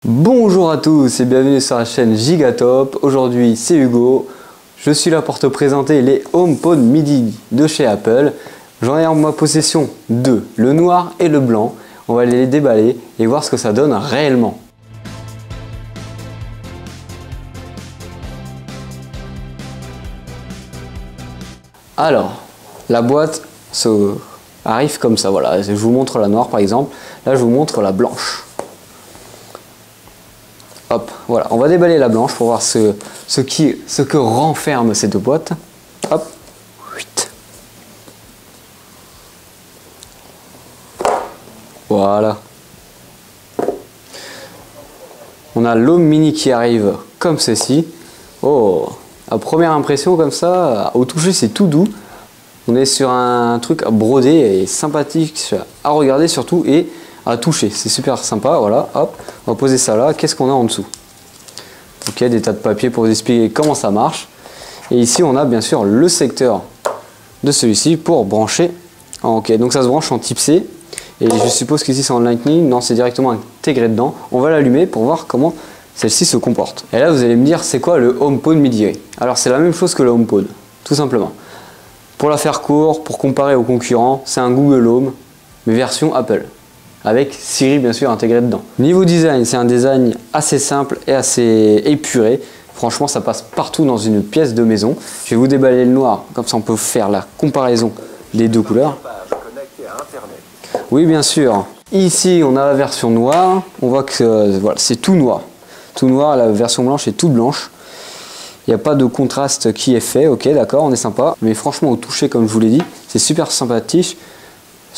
Bonjour à tous et bienvenue sur la chaîne Gigatop. Aujourd'hui c'est Hugo. Je suis là pour te présenter les HomePod Midi de chez Apple. J'en ai en ma possession deux, le noir et le blanc. On va les déballer et voir ce que ça donne réellement. Alors, la boîte arrive comme ça, voilà. Je vous montre la noire par exemple. Là je vous montre la blanche. Hop, voilà, on va déballer la blanche pour voir ce que renferme ces deux boîtes. Hop, voilà. On a l'Home Mini qui arrive comme ceci. Oh, à première impression comme ça, au toucher c'est tout doux. On est sur un truc brodé et sympathique à regarder surtout et à toucher. C'est super sympa, voilà, hop, on va poser ça là. Qu'est-ce qu'on a en dessous? Ok, des tas de papier pour vous expliquer comment ça marche. Et ici, on a bien sûr le secteur de celui-ci pour brancher. Ok, donc ça se branche en type C. Et je suppose qu'ici c'est en Lightning. Non, c'est directement intégré dedans. On va l'allumer pour voir comment celle-ci se comporte. Et là, vous allez me dire, c'est quoi le HomePod Midi? Alors, c'est la même chose que le HomePod, tout simplement. Pour la faire court, pour comparer aux concurrents, c'est un Google Home, mais version Apple. Avec Siri bien sûr intégré dedans. Niveau design, c'est un design assez simple et assez épuré. Franchement, ça passe partout dans une pièce de maison. Je vais vous déballer le noir, comme ça on peut faire la comparaison des deux couleurs. Oui, bien sûr. Ici, on a la version noire. On voit que voilà, c'est tout noir. Tout noir, la version blanche est toute blanche. Il n'y a pas de contraste qui est fait. Ok, d'accord, on est sympa. Mais franchement, au toucher, comme je vous l'ai dit, c'est super sympathique.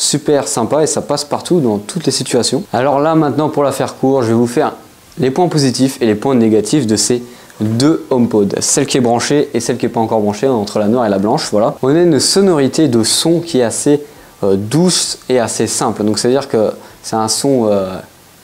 Super sympa et ça passe partout dans toutes les situations. Alors là maintenant pour la faire court, je vais vous faire les points positifs et les points négatifs de ces deux HomePod. Celle qui est branchée et celle qui n'est pas encore branchée, entre la noire et la blanche. Voilà. On a une sonorité de son qui est assez douce et assez simple. Donc c'est à dire que c'est un son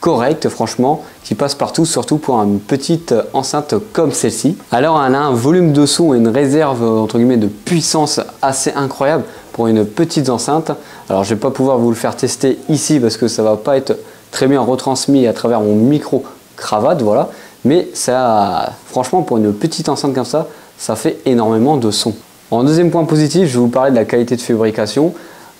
correct franchement qui passe partout, surtout pour une petite enceinte comme celle-ci. Alors elle a un volume de son et une réserve entre guillemets de puissance assez incroyable pour une petite enceinte. Alors je vais pas pouvoir vous le faire tester ici parce que ça va pas être très bien retransmis à travers mon micro cravate, voilà. Mais ça, franchement pour une petite enceinte comme ça fait énormément de son. En deuxième point positif, je vais vous parler de la qualité de fabrication.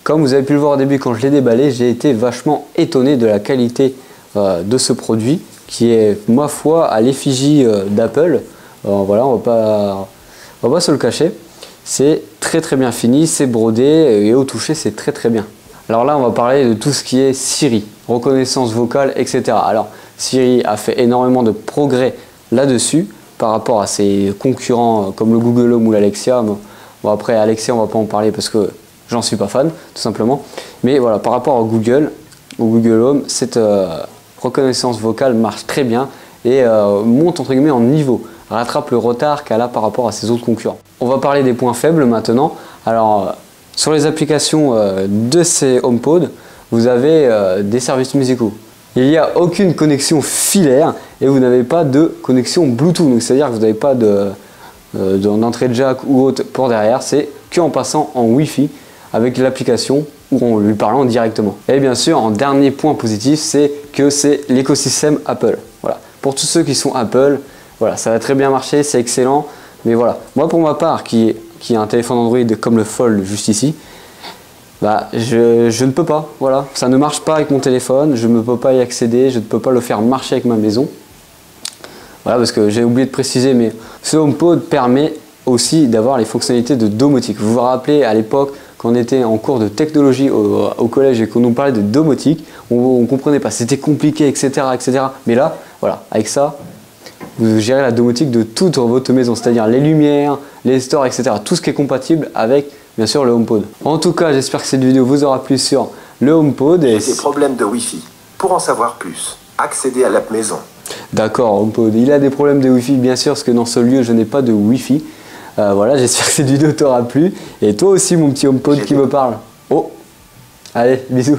Comme vous avez pu le voir au début quand je l'ai déballé, j'ai été vachement étonné de la qualité de ce produit qui est ma foi à l'effigie d'Apple. Voilà, on va pas se le cacher. C'est très bien fini, c'est brodé et au toucher c'est très bien. Alors là on va parler de tout ce qui est Siri, reconnaissance vocale, etc. Alors Siri a fait énormément de progrès là-dessus par rapport à ses concurrents comme le Google Home ou l'Alexia. Bon après Alexia on va pas en parler parce que j'en suis pas fan tout simplement. Mais voilà, par rapport au Google Home, cette reconnaissance vocale marche très bien et monte entre guillemets en niveau, rattrape le retard qu'elle a par rapport à ses autres concurrents. On va parler des points faibles maintenant. Alors sur les applications de ces HomePod, vous avez des services musicaux. Il n'y a aucune connexion filaire et vous n'avez pas de connexion Bluetooth. Donc c'est-à-dire que vous n'avez pas d'entrée jack ou autre pour derrière, c'est qu'en passant en Wi-Fi avec l'application ou en lui parlant directement. Et bien sûr, en dernier point positif, c'est que c'est l'écosystème Apple. Voilà. Pour tous ceux qui sont Apple, voilà, ça va très bien marcher, c'est excellent. Mais voilà, moi pour ma part, qui a un téléphone Android comme le Fold juste ici, bah, je ne peux pas, voilà. Ça ne marche pas avec mon téléphone, je ne peux pas y accéder, je ne peux pas le faire marcher avec ma maison. Voilà, parce que j'ai oublié de préciser, mais ce HomePod permet aussi d'avoir les fonctionnalités de domotique. Vous vous rappelez à l'époque, quand on était en cours de technologie au collège et qu'on nous parlait de domotique, on ne comprenait pas, c'était compliqué, etc., etc. Mais là, voilà, avec ça, vous gérez la domotique de toute votre maison, c'est-à-dire les lumières, les stores, etc. Tout ce qui est compatible avec, bien sûr, le HomePod. En tout cas, j'espère que cette vidéo vous aura plu sur le HomePod. J'ai des problèmes de Wi-Fi. Pour en savoir plus, accédez à l'app maison. D'accord, HomePod. Il a des problèmes de Wi-Fi, bien sûr, parce que dans ce lieu, je n'ai pas de Wi-Fi. Voilà, j'espère que cette vidéo t'aura plu. Et toi aussi, mon petit HomePod qui me parle. Oh, allez, bisous.